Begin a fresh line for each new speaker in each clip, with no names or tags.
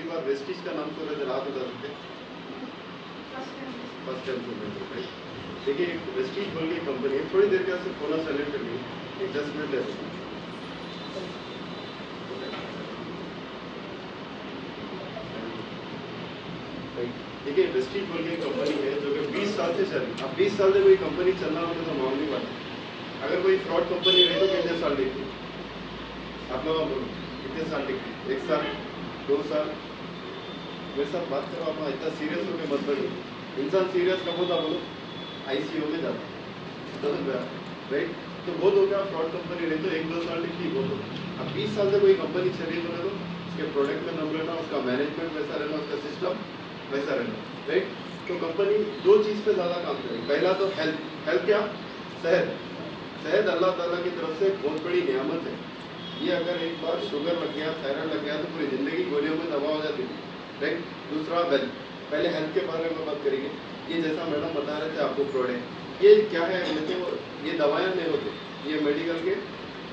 बार Vestige का नाम सुन रहे थे, आप बता सकते? फर्स्ट टाइम सुन रहे थे। देखिए वेस्टिज बोल के कंपनी है, थोड़ी देर के बाद फोन साइलेंट कर ली, एक 10 मिनट ले सकते। देखिए वेस्टिज बोल के कंपनी है जो कि 20 साल से चल रही है। अब 20 साल से कोई कंपनी चलना होगा तो मामूली बात है। अगर कोई फ्रॉड कंपनी रही तो कितने साल टिकती? आप लोग बोलो कितने साल टिकती? 1 साल, 2 साल? मेरे साथ बात करो, आप इतना सीरियस होकर मत बनिए। इंसान सीरियस कब होता बोलो? ICU में जाता, राइट? तो बहुत हो गया, फ्रॉड कंपनी रही तो 1-2 साल टिकती, बहुत हो गया। अब 20 साल से कोई कंपनी चल रही तो उसके प्रोडक्ट में दम रहना, उसका मैनेजमेंट वैसा रहना, उसका सिस्टम वैसा रहना, राइट? तो कंपनी 2 चीज़ पे ज़्यादा काम करेगी। पहला तो हेल्थ क्या? सेहत अल्लाह ताला की तरफ से बहुत बड़ी नियामत है। ये अगर एक बार शुगर लग गया, थायराइड लग गया तो पूरी ज़िंदगी गोलियों में दवा हो जाती है, राइट? दूसरा वेल्थ, पहले हेल्थ के बारे में बात करेंगे। ये जैसा मैडम बता रहे थे आपको प्रोडक्ट, ये क्या है? ये दवाएँ नहीं होते, ये मेडिकल के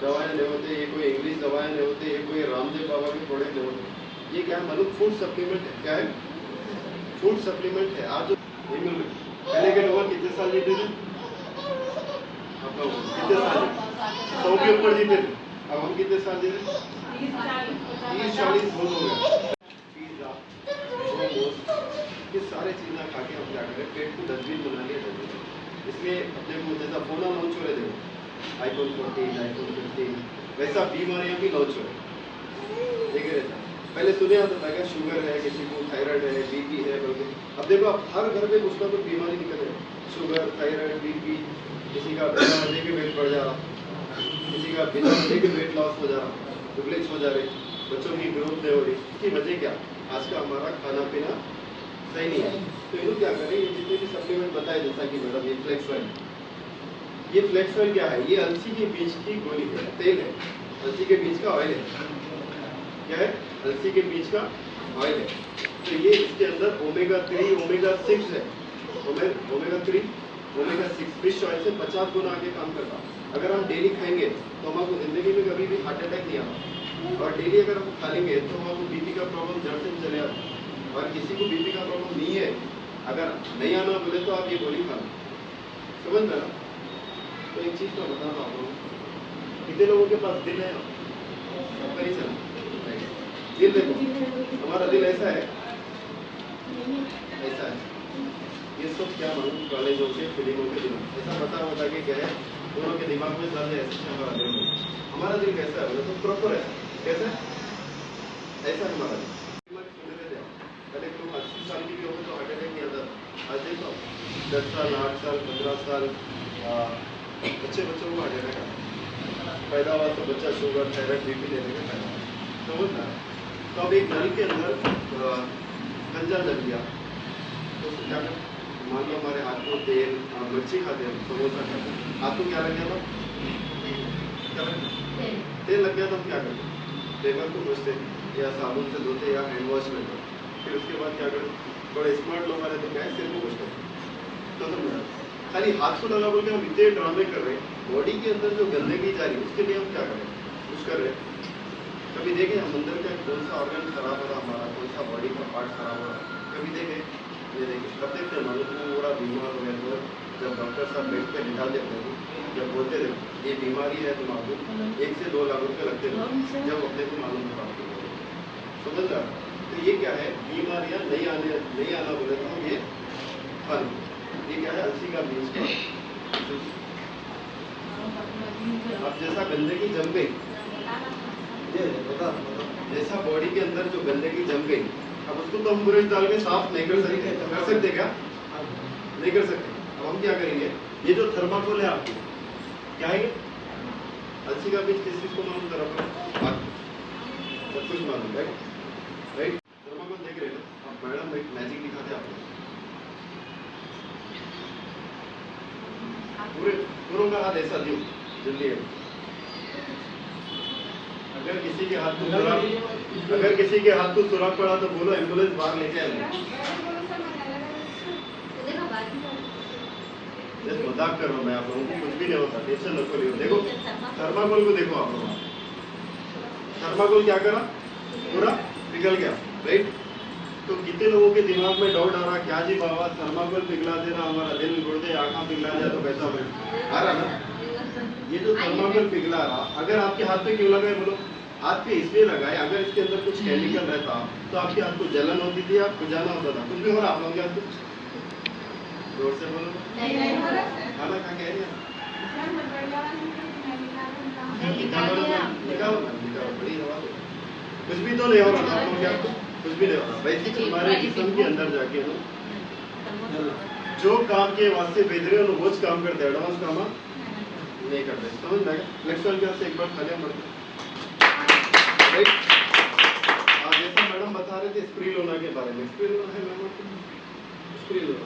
दवाएँ नहीं होते, ये कोई इंग्लिश दवाएँ नहीं होते, ये कोई रामदेव बाबा के प्रोडक्ट नहीं होते। ये क्या है मालूम? फूड सप्लीमेंट है। क्या है? फूड सप्लीमेंट है। आज जो पहले के लोग कितने साल जीते थे? कितने साल? 100 के ऊपर जीते थे। अब हम कितने साल जीते? 30-40 बहुत हो गया। पिज्जा, मोमोज, ये सारे चीज़ें खा के हम क्या करें? पेट को डस्टबिन बना लिया जाते हैं। इसलिए अपने को जैसा फोन लॉन्च हो रहे थे, iPhone 14, iPhone 15, वैसा बीमारियाँ भी लॉन्च हो रही। देख रहे थे पहले सुने आता था क्या? शुगर है, किसी को थायराइड है, BP है, बल्कि अब देखो आप हर घर में कुछ ना कुछ बीमारी निकल रही है। शुगर, थायराइड, BP, किसी का बिना वजह के वेट बढ़ जा रहा, किसी का बिना वजह के वेट लॉस हो जा रहा, दुबलेच हो जा रहे, बच्चों की ग्रोथ नहीं हो रही। इसकी वजह क्या? आज का हमारा खाना पीना सही नहीं है। तो इनको क्या करें? ये जितने भी सप्लीमेंट बताए, जैसा कि मैडम ये फ्लेक्स ऑयल, ये फ्लेक्स ऑयल क्या है? ये अलसी के बीज की गोली है, तेल है, अलसी के बीज का ऑयल है। क्या है? अलसी के बीज का ऑयल है। तो ये इसके अंदर ओमेगा 3, ओमेगा 6 है। ओमेगा 3, ओमेगा 6 फिश ऑयल से 50 गुना आगे काम करता। अगर हम डेली खाएंगे तो हमको जिंदगी में कभी भी हार्ट अटैक नहीं आता, और डेली अगर हम खा लेंगे तो हमको BP का प्रॉब्लम जड़ से चले आता। और किसी को BP का प्रॉब्लम नहीं है, अगर नहीं आना बोले तो आप ये गोली खा लो, समझ में ना? तो एक चीज़ तो बता रहा हूँ, कितने लोगों के पास दिल है? सबका नहीं चला दिल। देखो हमारा दिल ऐसा है, ऐसा है। ये सब क्या मालूम? कॉलेजों के फिल्मों के दिमाग ऐसा बता के क्या है, दोनों के दिमाग में चल ऐसे हमारा दिल। हमारा दिल कैसा है बोले तो प्रॉपर है। कैसा है? ऐसा है हमारा दिल। पहले तुम 80 साल की भी हो तो हार्ट अटैक नहीं आता। आज देखो 10 साल, 8 साल, 15 साल बच्चों को हार्ट अटैक आता। पैदा हुआ तो बच्चा शुगर, थायराइड, BP लेने का पैदा हुआ, समझना। तो अब एक नल के अंदर गंजा जल गया तो क्या कर? मान लो हमारे हाथ को तेल, मिर्ची खाते हैं, समोसा खाते हैं, हाथ को क्या लग गया था? क्या लग गया? तेल लग गया तो हम क्या करते? पेपर को घुसते या साबुन से धोते या हैंड वॉश में धोते। फिर उसके बाद क्या करें? थोड़े स्मार्ट लोग वाले तो क्या है, सिर को घुसते। तो समझा, खाली हाथ को लगा बोल के हम इतने ड्रामे कर रहे हैं। बॉडी के अंदर जो गंदगी जा रही है उसके लिए हम क्या करें? कुछ कर रहे हैं। कभी देखें हम अंदर का कौन सा ऑर्गन खराब हो रहा हमारा, कौन सा बॉडी का पार्ट खराब हो रहा? कभी देखें? ये देखें कब देखते हैं? मालूम पूरा बीमार हो गया तो जब डॉक्टर साहब बेड पे लिखा देते हैं, जब बोलते थे ये बीमारी है तो आपको 1 से 2 लाख रुपये लगते हैं, जब अपने को मालूम होता आपको, समझ रहा? तो ये क्या है? बीमारियाँ नहीं आना बोले तो हम ये फल, ये क्या है? अलसी का बीज का। अब जैसा गंदगी जम गई, ये बता जैसा बॉडी के अंदर जो गंदगी जम गई, अब उसको तो हम ब्रश डाल के साफ नहीं कर सकते। कर सकते क्या? नहीं कर सकते। अब हम क्या करेंगे? ये जो थर्माकोल है आपको क्या है? अलसी का बीज किस चीज को मालूम? थर्माकोल सब कुछ मालूम, राइट? थर्माकोल देख रहे हो आप? मैडम एक मैजिक दिखाते आपको, पूरे पूरों का हाथ ऐसा दियो जल्दी है। अगर किसी के हाथ को सुराग पड़ा तो बोलो एम्बुलेंस बाहर लेके आए। मजाक कर रहा हूँ मैं, आप लोगों को कुछ भी नहीं होता, टेंशन नको लियो। देखो थर्माकोल को देखो आप लोग, थर्माकोल क्या करा? पूरा पिघल गया। राइट। तो कितने लोगों के दिमाग में डाउट आ रहा क्या जी बाबा थर्माकोल पिघला देना हमारा दिल गुर्दे आँखा पिघला दिया तो कैसा हो आ रहा ना। ये जो थर्माकोल पिघला रहा अगर आपके हाथ पे क्यों लगाए बोलो, हाथ पे इसलिए लगाए अगर इसके अंदर कुछ केमिकल रहता तो आपके हाथ को जलन होती थी, आप खुजाना होता था, कुछ भी हो रहा आप लोगों के हाथ को। जोर से बोलो खाना खा के निकालो बड़ी हवा कुछ भी तो नहीं हो रहा आप लोगों के हाथ को, कुछ भी नहीं हो रहा। वैसे तुम्हारे जिस्म के अंदर जाके जो काम के वास्ते भेज रहे हो वो काम करते एडवांस काम नहीं करते, समझ में आएगा। नेक्स्ट वाले क्लास से एक बार खाली पढ़ते राइट। जैसा मैडम बता रहे थे स्प्रिलोना के बारे में, स्प्रिलोना है मैम, स्प्रिलोना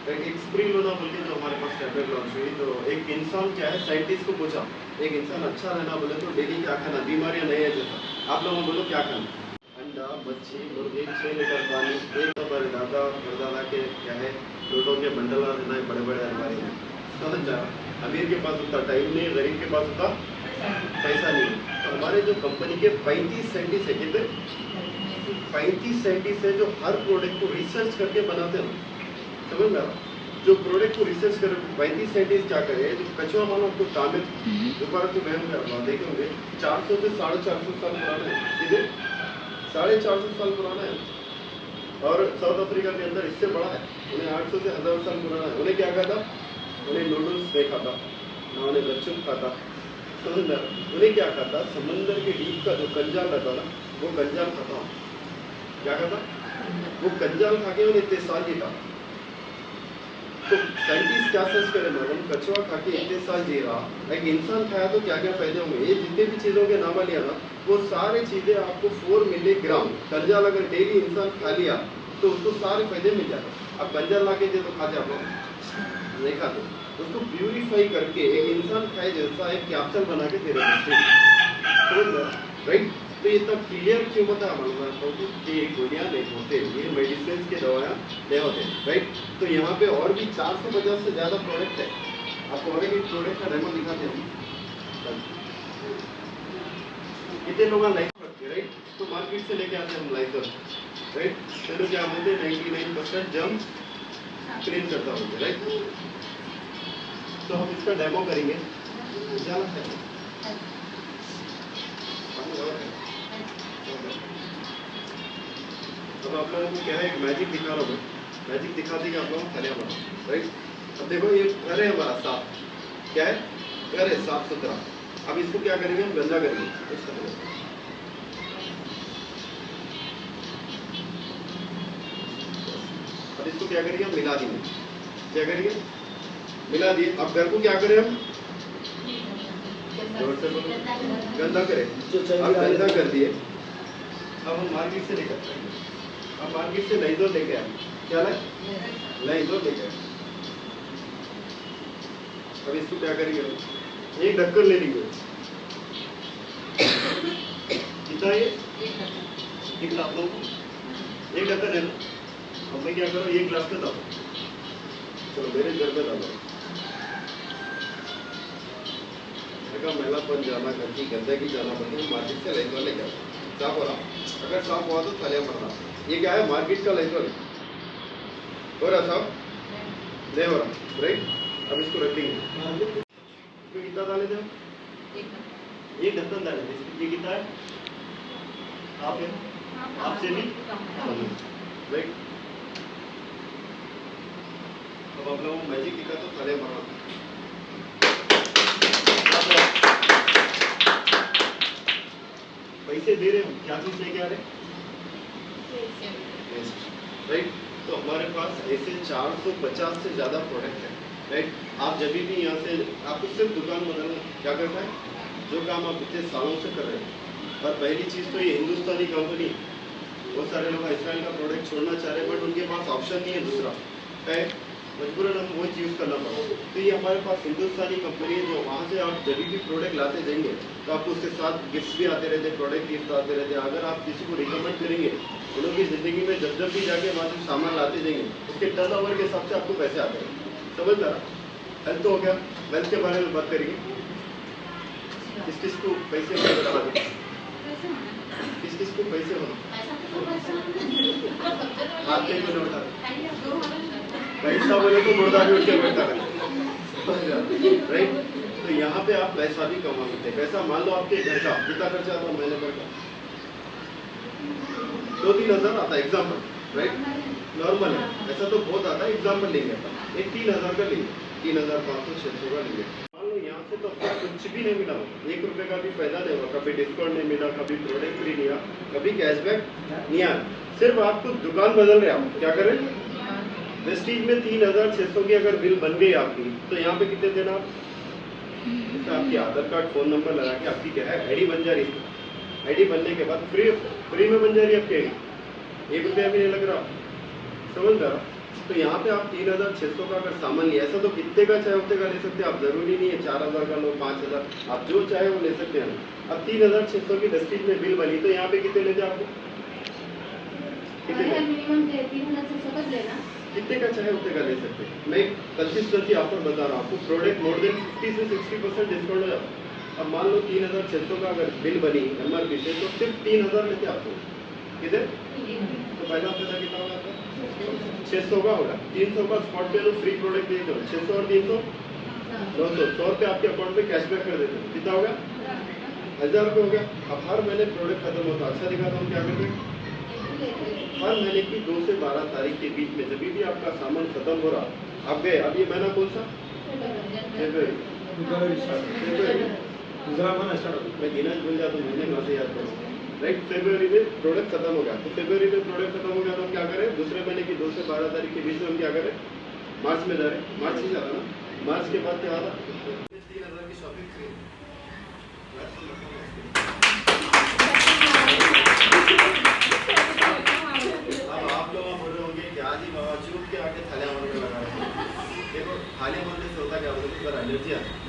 एक स्प्रिलोना बोल के जो हमारे पास टैबलेट लॉन्च हुई तो एक इंसान क्या है साइंटिस्ट को पूछा एक इंसान अच्छा रहना बोले तो डेली क्या खाना, बीमारियां नहीं है जैसा आप लोगों बोलो क्या खाना, अंडा मच्छी मुर्गी 6 लीटर पानी, एक हमारे दादा परदादा के क्या है लोटों के बंडल रहना है बड़े बड़े अलमारी में, समझ जा रहा। अमीर के पास उतना टाइम नहीं, गरीब के पास उतना पैसा नहीं। तो हमारे जो कंपनी के 35 साइंटिस्ट है, कितने 35 साइंटिस्ट है जो हर प्रोडक्ट को रिसर्च करके बनाते हैं, समझ में आ रहा। जो प्रोडक्ट को रिसर्च कर 35 साइंटिस्ट क्या करे, जो कचरा माल आपको तामिल दोबारा तो मैं देखे होंगे 400 से 450 साल पुराना है, कितने 450 साल पुराना है। और साउथ अफ्रीका के अंदर इससे बड़ा है, उन्हें 800 से 1000 साल पुराना है। उन्हें क्या खाता, उन्हें नूडल्स नहीं खाता ना, उन्हें लच्छुप खाता, समझ में। उन्हें क्या खाता, समंदर के डीप का जो कंजाल रहता ना वो कंजाल खाता, क्या खाता वो कंजाल खा के उन्हें इतने साल जीता। तो साइंटिस्ट क्या सर्च करे मैडम, कछुआ खा के इतने साल जी रहा, एक इंसान खाया तो क्या क्या फायदे होंगे, ये जितने भी चीज़ों के नाम लिया ना वो सारी चीज़ें आपको 4 मिलीग्राम कंजाल अगर डेली इंसान खा लिया तो उसको सारे फायदे मिल जाते। अब कंजाल ला के दे तो खाते आप लोग नहीं खाते, उसको प्यूरिफाई करके एक इंसान खाए जैसा एक कैप्सूल बना के दे रहे राइट। तो ये तब क्लियर क्यों बता मालूम कि ये गोलियां नहीं होते, ये मेडिसिन के दवाएं नहीं होते राइट। तो यहाँ पे और भी 450 से ज़्यादा प्रोडक्ट है, आपको और एक प्रोडक्ट का डेमो दिखाते हैं। कितने लोग लाइफ रखते राइट, तो मार्केट से लेके आते हैं हम लाइजर राइट, तो क्या बोलते हैं 99% जर्म्स क्लीन करता होते राइट। तो हम इसका डेमो करेंगे, जाना है अब आप लोगों को क्या है एक मैजिक दिखा रहा हूँ, मैजिक दिखा देगा आप लोगों को खलिया बना राइट। अब देखो ये घर है हमारा साफ, क्या है घर है साफ सुथरा। अब इसको क्या करेंगे हम गंदा करेंगे, अब इसको क्या करेंगे हम मिला देंगे, क्या करेंगे मिला दिए। अब घर को क्या करें हम गंदा करें, अब गंदा कर दिए। अब हम मार्केट से लेकर अब मार्केट से लाइजोल लेके आए, क्या लाइजोल लेके आए। अब इसको क्या करेंगे हम एक ढक्कन ले लेंगे, कितना ये एक गिलास लो, एक ढक्कन है ना। अब मैं क्या करूँ एक गिलास में डालो, चलो मेरे घर पे डालो का मैलापन जाना करके गंदगी जाना पड़ती है, मार्केट से लाइजोल लेके आओ, साफ हो रहा। अगर साफ हुआ तो थालियां पड़ना। ये क्या है मार्केट का लाइजोल हो रहा साफ नहीं हो रहा राइट। अब इसको रख देंगे, इसमें कितना डाले थे एक ढक्कन डाले थे, ये कितना है आप है आपसे भी राइट। अब आप लोगों को मैजिक दिखा तो थालियां पड़ना। पैसे दे रहे हो क्या चीज लेके आ रहे राइट। तो हमारे पास ऐसे 450 से ज्यादा प्रोडक्ट है राइट। आप जब भी यहाँ से आपको सिर्फ दुकान बनाना क्या करता है, जो काम आप इतने सालों से कर रहे हैं। और पहली चीज तो ये हिंदुस्तानी कंपनी, बहुत सारे लोग इसराइल का प्रोडक्ट छोड़ना चाह रहे हैं बट उनके पास ऑप्शन नहीं है दूसरा है, मजबूरन हम वो यूज़ करना पड़ा। तो ये हमारे पास हिंदुस्तानी कंपनी है, जो वहाँ से आप जब भी प्रोडक्ट लाते जाएंगे तो आपको उसके साथ गिफ्ट्स भी आते रहते, प्रोडक्ट गिफ्ट आते रहते। अगर आप किसी को रिकमेंड करेंगे उनकी ज़िंदगी में जब भी जाके वहाँ से सामान लाते जाएंगे उसके टर्नओवर के हिसाब से आपको पैसे आते हैं, समझ रहा। हेल्थ तो हो गया, वेल्थ के बारे में बात करेंगे, किस किस को पैसे किस किस उसको पैसे हो हाथ पे क्यों उठा पैसा बोले तो मुर्दा भी उठ के बैठा राइट। तो यहाँ पे आप पैसा भी कमा सकते हैं। पैसा मान लो आपके घर का कितना खर्चा आता महीने भर का 2-3 हज़ार आता है एग्जाम्पल, राइट नॉर्मल है। ऐसा तो बहुत आता है, एग्जाम्पल लेंगे अपन एक 3,000 का लेंगे, 3,500-600 का लेंगे। मान लो यहाँ से तो आपको कुछ भी नहीं मिला, 1 रुपये का भी फायदा नहीं हुआ, कभी डिस्काउंट नहीं मिला, कभी प्रोडक्ट फ्री नहीं आया, कभी कैशबैक नहीं आया, सिर्फ आपको दुकान बदल रहे। आप क्या करें, वेस्टीज में 3,600 की अगर बिल बन गई आपकी, तो यहाँ पे कितने देना आप, तो आपकी आधार कार्ड फोन नंबर लगा के आपकी क्या है आईडी बन जा रही है। आईडी बनने के बाद फ्री में बन जा रही है आपकी आईडी, 1 रुपया भी नहीं लग रहा, समझ रहा। तो यहाँ पे आप 3,600 का अगर सामान लिया, ऐसा तो कितने का चाहे उतने का ले सकते हैं आप, जरूरी नहीं है 4,000 का लो, 5,000, आप जो चाहे वो ले सकते हैं। अब 3,600 की वेस्टीज में बिल बनी, तो यहाँ पे कितने लेते आपको, कितने का चाहे उतने का ले सकते हैं। मैं कंसिस्टेंसी ऑफर बता रहा हूँ आपको, प्रोडक्ट मोर देन 50 से 60% डिस्काउंट हो जाता। अब मान लो 3,600 का अगर बिल बनी MRP से, तो सिर्फ 3,000 लेते आपको किधर, तो पहला पैसा कितना होगा आपका 600 का होगा। 300 का स्पॉट पे तो फ्री प्रोडक्ट दे दो, 600 और 300 900, 100 रुपये आपके अकाउंट में कैशबैक कर देते हैं, कितना होगा 1,000 रुपये हो गया। अब हर महीने प्रोडक्ट खत्म होता, अच्छा दिखाता हूँ क्या करते हैं, हर महीने की 2 से 12 तारीख के बीच में जब भी आपका सामान खत्म हो रहा, आप गए, अब ये महीना कौन सा फरवरी, मैं गिना भूल जाता हूँ, महीने कहाँ से याद करूँ, राइट। फरवरी में प्रोडक्ट खत्म हो गया, तो फरवरी में प्रोडक्ट खत्म हो गया तो हम क्या करें, दूसरे महीने की 2 से 12 तारीख के बीच में हम क्या करें, मार्च में जा रहे, मार्च ही जाता ना, मार्च के बाद क्या आता 3,000 की शॉपिंग फ्री। अब आप लोग बोल रहे होंगे कि आज ही बाबा चुप के आके थालियां मारने में लगा रहे हैं। देखो थालियां मारने से होता क्या, बोलते हैं एनर्जी आती है,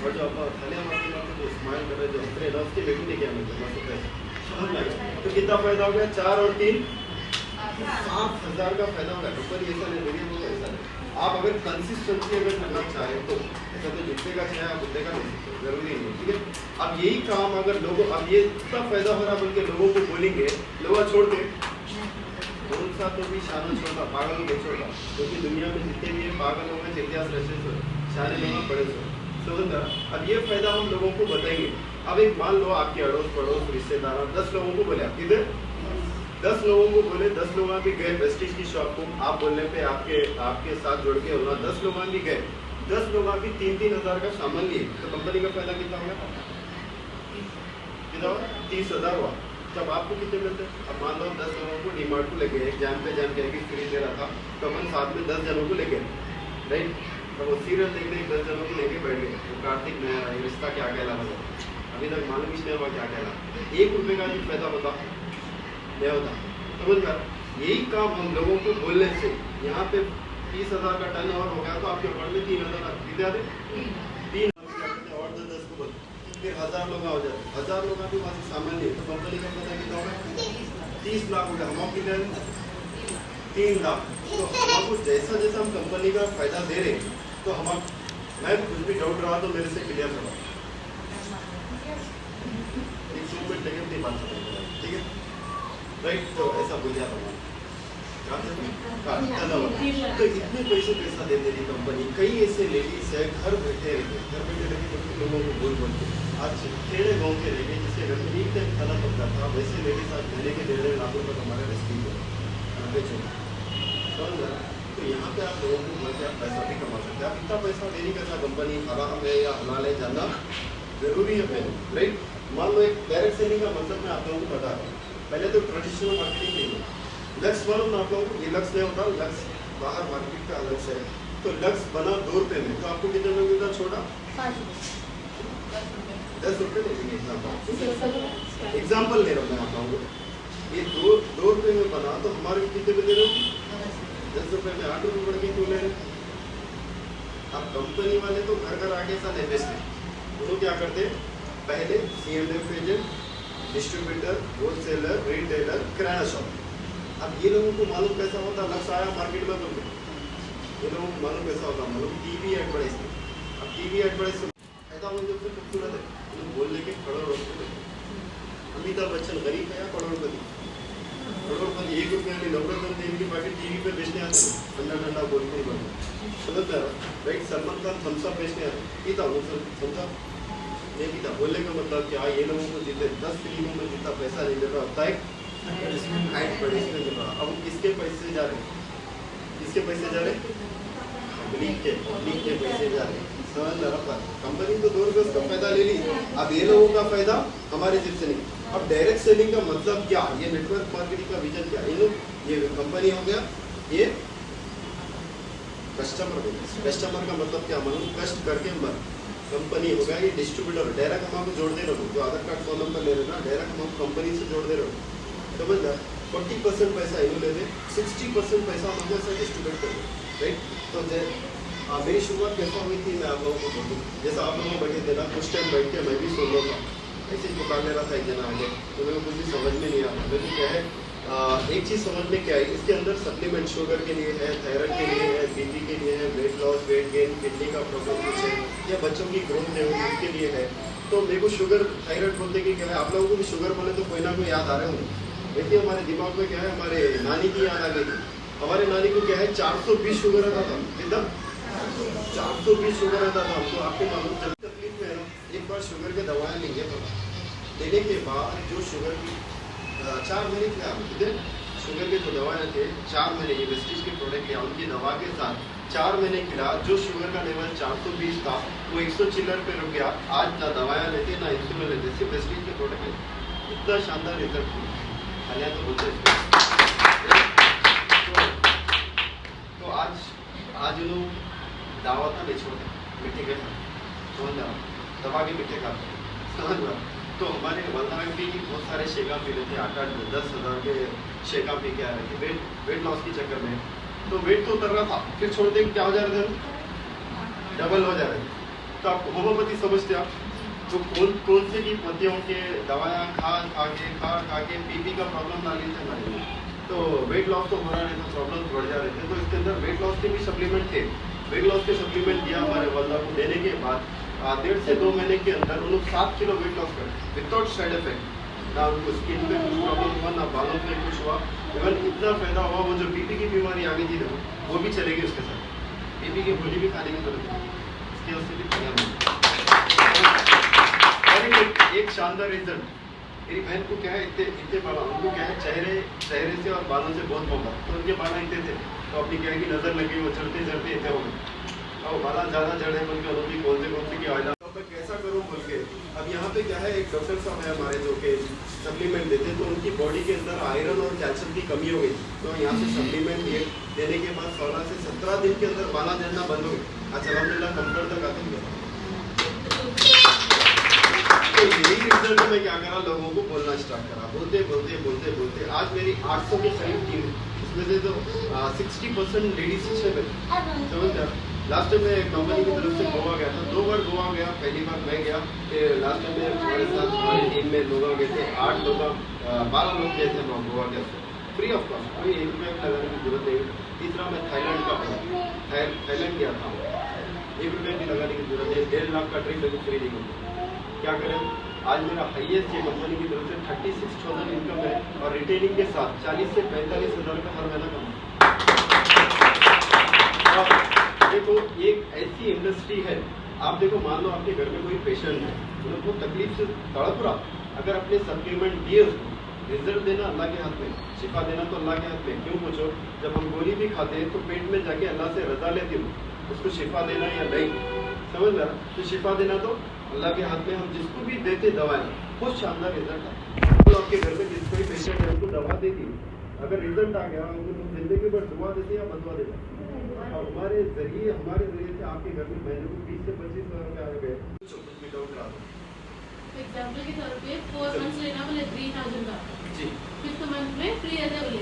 और जो आप थालियां मारते जो स्माइल कर रहे जो हंस रहे हैं उसके वेटिंग नहीं किया मिलते बस समझ में। तो कितना फायदा हो गया, 4 और 3 7,000 का फायदा होगा। ऊपर ऐसा नहीं वेरिएबल होगा, ऐसा नहीं। आप अगर कंसिस्टेंसी अगर करना चाहें तो ऐसा तो जितने का चाहे आप उतने का ले सकते हो, जरूरी नहीं है, ठीक है। अब यही काम अगर लोगों, अब ये इतना फायदा हो रहा बल्कि लोगों को बोलेंगे, लोग छोड़ दे कौन सा तो भी शान छोड़ता, पागल को छोड़ता, क्योंकि दुनिया में जितने भी पागल होंगे इतिहास रचे शान लोग बड़े समझ। अब ये फायदा हम लोगों को बताएंगे। अब एक मान लो आपके अड़ोस पड़ोस रिश्तेदार 10 लोगों को बोले, आप किधर 10 लोगों को बोले, 10 लोग भी गए वेस्टीज की शॉप को, आप बोलने पे आपके साथ जुड़ के होना 10 लोग भी गए, 10 लोग भी 3-3 हज़ार का सामान लिए, तो कंपनी का फायदा कितना होगा, कितना होगा 30,000 हुआ। तब आपको कितने मिलते हैं, अब मान लो 10 लोगों को डीमार्ट को लेके एक जैम पे जैम करके फ्री दे रहा था, तो अपन साथ में 10 जनों को लेके, राइट। तो वो सीरियल देखने 10 जनों को लेके बैठ गए, तो कार्तिक नया रिश्ता क्या कहलाता है, अभी तक मालूम ही नहीं हुआ क्या कहला, 1 रुपये का भी फायदा होता नहीं होता, समझ में। यही काम हम लोगों को बोलने से यहाँ पे 30,000 का टर्न ओवर हो गया, तो आपके अकाउंट में 3,000 कितने आते 3 और 10 को बोलते, फिर 1,000 लोग हो जाते, 1,000 लोग आपके पास सामान नहीं, तो कंपनी का पता कितना होगा 30 लाख हो गया, हम कितने 3 लाख। तो हमको जैसा जैसा हम कंपनी का फायदा दे रहे हैं, तो हम मैं कुछ भी डाउट रहा तो मेरे से क्लियर करो, 1 मिनट लेके अपनी बात करेंगे, ठीक है, राइट। तो ऐसा बोल जाता हूँ, तो इतने पैसा दे दे रही कंपनी। कई ऐसे लेडीज है घर बैठे लोगों को बोल के आज खेड़े गाँव के लेके जिसके घर में एक टाइम खाना पकता था, वैसे लेडीज आज महीने के 1.5 लाख रुपये हमारे रेस्क्यू बेचो, समझ रहा। तो यहाँ पे आप लोगों को बोल के आप पैसा भी कमा सकते हैं। आप इतना पैसा देने का कंपनी हराम है या हलाल है जानना जरूरी है पहले, राइट। मान लो एक डायरेक्ट सेलिंग का मतलब मैं आप लोगों को बता रहा हूँ। पहले तो ट्रेडिशनल मार्केटिंग नहीं है, लक्स मालूम ना आप लोगों को, ये लक्स नहीं होता, लक्स बाहर मार्केट का अलग से है। तो लक्स बना 2 रुपये में, तो आपको कितने में मिलता छोटा 10 रुपये नहीं देंगे। एग्जाम्पल ले रहा हूँ मैं आप लोगों को, ये 2 रुपये में बना तो हमारे कितने में दे रहे हो 10 रुपये में 8 रुपये बढ़ के क्यों ले रहे। अब कंपनी वाले तो घर आगे सा नहीं बेचते, वो क्या करते पहले CMF agent, distributor, wholesaler, retailer, किराना शॉप। अब ये लोगों को मालूम कैसा होता, लक्ष्य आया मार्केट में तुमने, ये लोगों को मालूम कैसा होता, मालूम टीवी एडवर्टाइजमेंट। अब टीवी एडवर्टाइजमेंट फायदा मुझे खूबसूरत है, बोलने के करोड़ रुपये। अमिताभ बच्चन गरीब है या करोड़पति, ₹1 वाली नवरत्न तेल की पैकेट टीवी पे बेचने आते हैं, ठंडा ठंडा बोल के बोल समझ रहा right. Salman Khan Thums Up बेचने आते पीता वो थम्स अप नहीं पीता। बोलने का मतलब क्या, ये लोगों को जितने 10 फिल्मों में जितना पैसा नहीं मिल रहा होता है एडवर्टाइजमेंट मिल रहा। अब किसके पैसे जा रहे हैं, किसके पैसे जा रहे हैं, पब्लिक के पैसे जा रहे हैं। समझ रहा कंपनी तो 2 रुपये उसका फायदा ले ली, अब ये लोगों का फायदा हमारे जेब से नहीं। अब डायरेक्ट सेलिंग का मतलब क्या, ये नेटवर्क मार्केटिंग का विजन क्या, ये कंपनी हो गया, ये कस्टमर हो गया। कस्टमर का मतलब क्या, मालूम कष्ट करके मर। कंपनी हो गया ये डिस्ट्रीब्यूटर, डायरेक्ट हम आपको जोड़ दे रहे हो, जो आधार कार्ड फोन नंबर ले रहे ना, डायरेक्ट हम आपको कंपनी से जोड़ दे रहे हो। समझ रहा 40% पैसा इन्हों ले दे, 60% पैसा हम लोग से डिस्ट्रीब्यूट कर दे राइट। तो मेरी शुरुआत कैसा हुई थी मैं आप लोगों को बोलूँ, जैसा आप लोगों को बैठे थे ना, कुछ टाइम बैठ के मैं भी सुन रहा था, ऐसे ही पुकार ले रहा था एक जना आगे, तो मेरे को कुछ भी समझ में नहीं आ रहा। मेरे को क्या है एक चीज़ समझ में क्या आई, इसके अंदर सप्लीमेंट शुगर के लिए है, थायराइड के लिए है, बीपी के लिए है, weight loss, weight gain, kidney का प्रॉब्लम कुछ है, या बच्चों की ग्रोथ नहीं होगी उसके लिए है। तो मेरे को शुगर थायराइड बोलते कि क्या है, आप लोगों को भी शुगर बोले तो कोई ना कोई याद आ रहे होंगे। वैसे हमारे दिमाग में क्या है, हमारे नानी की याद आ गई थी। हमारे नानी को क्या है 420 शुगर रहता था, कितना 420 शुगर रहता था। तो आपको मालूम जब तकलीफ में है ना, एक बार शुगर के दवाएं लेंगे तो लेने के बाद जो शुगर की 4 महीने के आप कितने शुगर के जो दवाएं थे 4 महीने ये वेस्टिज के प्रोडक्ट या उनकी दवा के साथ 4 महीने खिला, जो शुगर का लेवल 420 था वो 100 चिल्लर पे रुक गया। आज ना दवाएं लेते ना इंसुलिन लेते, सिर्फ वेस्टिज के प्रोडक्ट है। इतना शानदार रिजल्ट हालिया तो बोलते तो आज लोग दावा था नहीं छोड़ते, मिट्टी के समझ रहा दबा के मिट्टी खाते समझ रहा। तो हमारे वंदना भी बहुत सारे शेका पी रहे थे, 8-10 हज़ार के शेका पी के आ रहे थे वेट लॉस के चक्कर में। तो वेट तो उतर रहा था, फिर छोड़ते क्या हो जा रहे थे, डबल हो जा रहे थे। तो आप होम्योपैथी समझते आप, तो कौन से की पत्तियों के दवाएं खा के बीपी का प्रॉब्लम डाल रही थे हमारे लिए। तो वेट लॉस तो हो रहा नहीं था, प्रॉब्लम बढ़ जा रहे थे। तो इसके अंदर वेट लॉस के भी सप्लीमेंट थे। वेट लॉस के सप्लीमेंट दिया हमारे वंदना को, देने के बाद 1.5 से 2 महीने के अंदर उन्होंने 7 किलो वेट लॉस कर विदाउट साइड इफेक्ट। ना उनको स्किन पे कुछ प्रॉब्लम हुआ, ना बालों पे कुछ हुआ। इवन इतना फायदा हुआ, वो जो बीपी की बीमारी आ गई थी ना वो भी चलेगी उसके साथ, बीपी की गोली भी खाने की जरूरत नहीं, इसकी वजह से भी एक शानदार रिजल्ट। मेरी बहन को क्या है इतने बाल, उनको क्या है चेहरे से और बालों से बहुत होगा, तो उनके बाल इतने थे तो अपनी क्या है कि नजर लगी, वो चढ़ते चढ़ते इतने हो गए और बाला ज़्यादा जड़े बोल के उन्होंने कौन से की ऑयल पर कैसा करूँ बोल के। अब यहाँ पे क्या है, एक डॉक्टर साहब है हमारे जो कि सप्लीमेंट देते हैं, तो उनकी बॉडी के अंदर आयरन और कैल्शियम की कमी हो गई। तो यहाँ से सप्लीमेंट देने के बाद 16 से 17 दिन के अंदर बाला झड़ना बंद हो गई। अच्छा अलहमदुलिल्लाह कंप्यूटर तक आते हैं। तो यही रिजल्ट मैं क्या करा, लोगों को बोलना स्टार्ट करा, बोलते आज मेरी 800 के करीब टीम, इसमें से तो 60% लेडीज समझ। लास्ट टाइम मैं कंपनी की तरफ से गोवा गया था, 2 बार गोवा गया। पहली बार मैं गया, लास्ट टाइम में हमारे साथ हमारी टीम में लोग गए थे, 8 लोग 12 लोग गए थे गोवा गए थे, फ्री ऑफ कॉस्ट, कोई 1 रुपया लगाने की जरूरत नहीं। तीसरा मैं थाईलैंड का पड़ा, थाईलैंड गया था, 1 रुपया की लगाने की जरूरत नहीं, 1.5 लाख का ट्रिप लेकिन फ्री नहीं होता। क्या करें, आज मेरा हाईएस्ट ये कंपनी की तरफ से 36,000 इनकम है और रिटेलिंग के साथ 40 से 45 हज़ार का हर महीना कमाऊँ। देखो एक ऐसी इंडस्ट्री है, आप देखो मान लो आपके घर में कोई पेशेंट है, उनको तकलीफ से तड़प रहा, अगर अपने सप्लीमेंट दिए उसको, रिजल्ट देना अल्लाह के हाथ में, शिफा देना तो अल्लाह के हाथ में। क्यों पूछो, जब हम गोली भी खाते हैं तो पेट में जाके अल्लाह से रजा लेती हूँ, उसको शिफा देना या नहीं, समझ रहा, तो शिफा देना तो अल्लाह के हाथ में। हम जिसको भी देते दवाएं बहुत शानदार रिजल्ट आता है। तो आपके घर में जिस कोई पेशेंट है उनको दवा दे दी, अगर रिजल्ट आ गया उनको तुम जिंदगी भर दुआ देते या बदवा देते। और हमारे जरिए से आपके घर में महीने को 20 से 25 हज़ार रुपये आ गए। कुछ भी डाउट रहा
एग्जाम्पल के तौर पे 4 मंथ्स लेना बोले 3000 का
जी,
5th मंथ में फ्री रहता है बोले।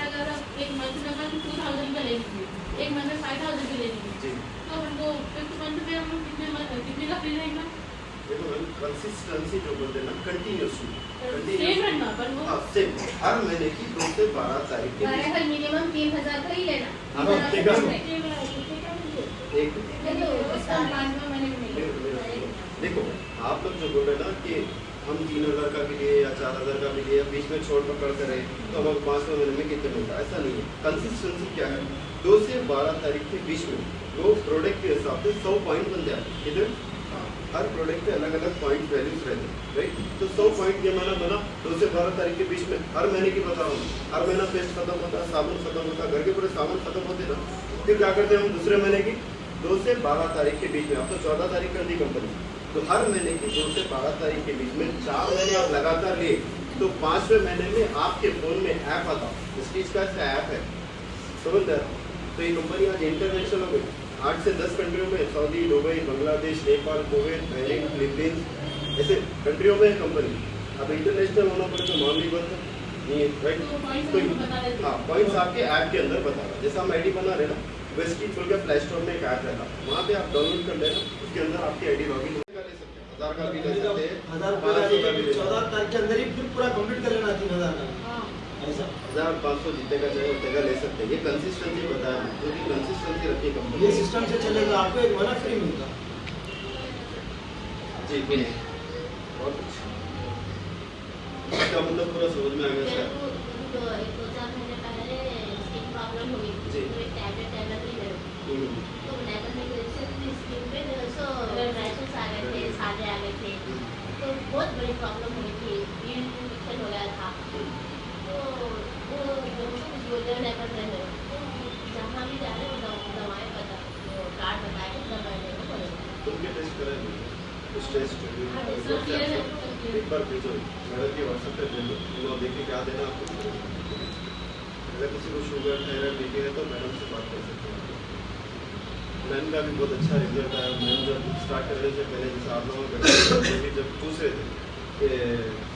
अगर एक मंथ में अपन 2000 का ले लीजिए, एक मंथ में 5000 का ले लीजिए, तो हमको 5th मंथ में हम कितने का फ्री रहेगा।
देखो कंसिस्टेंसी जो बोलते हैं ना, कंटिन्यूअसली
सेम रहना, पर वो
हां सेम हर महीने की 2 से 12 तारीख के
हर मिनिमम 3000 का ही लेना।
हां ठीक है। एक
देखो 5वां महीने में
देखो आप लोग जो बोल रहे हैं ना कि हम 3,000 का भी लिए या 4,000 का भी लिए, बीच में छोड़ पकड़ते रहे तो हमें 5वें महीने में कितने मिलता है, ऐसा नहीं है। कंसिस्टेंसी क्या है, 2 से 12 तारीख के बीच में वो प्रोडक्ट के हिसाब से 100 पॉइंट बन जाते हैं। इधर हर प्रोडक्ट पे अलग अलग पॉइंट वैल्यूज रहते हैं, राइट। तो 100 पॉइंट ये मैंने बना 2 से 12 तारीख के बीच में, हर महीने की बता रहा हूँ। हर महीना पेस्ट खत्म होता है, साबुन खत्म होता है, घर के पूरे सामान खत्म होते ना, फिर क्या करते हैं हम दूसरे महीने की 2 से 12 तारीख के बीच में, अब तो 14 तारीख कर दी कंपनी, तो हर महीने की 2 से 12 तारीख के बीच में 4 महीने आप लगातार लिए तो 5वें महीने में आपके फोन में ऐप आता, स्टीच का ऐसा ऐप है, समझ रहे। तो ये कंपनी आज इंटरनेशनल हो गई, 8 से 10 कंट्रियों में, Saudi, Dubai, Bangladesh, Nepal, Kuwait, Thailand, Philippines ऐसे कंट्रियों में है कंपनी। अब इंटरनेशनल होना पड़े तो मामले बनता नहीं है, राइट। तो हाँ, पॉइंट्स आपके ऐप के अंदर बता रहा, जैसा हम आईडी बना रहे ना, वेस्टी खोल के प्ले स्टोर में एक ऐप रहता, वहाँ पे आप डाउनलोड कर लेना, उसके अंदर आपकी आईडी लॉगिन ले सकते हैं, 1000 का भी ले सकते हैं, 1500 का भी ले सकते हैं।
14 तारीख के अंदर ही फिर पूरा कंप्लीट कर लेना 3000 का, ऐसा
1500 जीतेगा चाहे उतेगा ले सकते हैं। ये कंसिस्टेंसी बताया, क्योंकि कंसिस्टेंसी रखी है कंपनी।
ये सिस्टम से चलेगा, आपको एक महीना फ्री मिलता
जी मिले और कुछ इसका मतलब पूरा समझ में आ गया
मेरे
सर।
को 2-4 महीने पहले स्किन प्रॉब्लम हुई थी,
जी।
तो एक टैबलेट ली मेरे को। तो लेने की वजह से स्किन पे रैशेस आ गए थे, सादे आ गए थे, तो बहुत बड़ी प्रॉब्लम हुई थी, इन्फेक्शन हो गया था। तो वो कुछ बोलने नहीं कर रहे हैं, तो जहाँ भी जा रहे हो दवाएं बता, वो कार्ड बताए दवाएं लेना पड़ेगा।
तुम क्या टेस्ट करें, कुछ टेस्ट
हाँ, टेस्ट किया है।
एक बार भेजो मैडम के व्हाट्सएप पे भेजो, वो देख के क्या देना आपको। अगर किसी को शुगर थायराइड बीपी है तो मैडम से बात कर सकते हैं। मैम का भी बहुत अच्छा रिजल्ट आया। मैम जब स्टार्ट करने से पहले, जैसे आप लोगों को जब पूछ रहे थे कि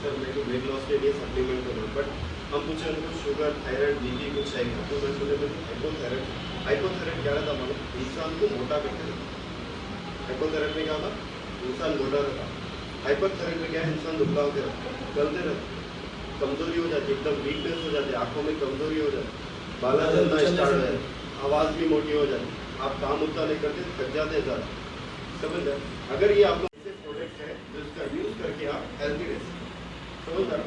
सर मेरे को वेट लॉस के लिए सप्लीमेंट करो, बट हम पूछे उनको शुगर थायराइड बीपी कुछ है क्या, तो मैं सुने हाइपोथायराइड। हाइपोथायराइड क्या रहता मानो, इंसान को मोटा करते रहता। हाइपोथायराइड में क्या होता, इंसान मोटा रहता। हाइपरथायराइड में क्या है, इंसान दुबला होते रहता, चलते रहता, कमजोरी हो जाती है, एकदम वीकनेस हो जाती है, आंखों में कमजोरी हो जाती है, बाला जलना स्टार्ट हो जाए, आवाज़ भी मोटी हो जाती है, आप काम उतना नहीं करते, थक जाते हैं ज़्यादा, समझ रहे। अगर ये आप लोग ऐसे प्रोडक्ट है जो इसका यूज़ करके आप हेल्थी रह सकते, समझ रहे।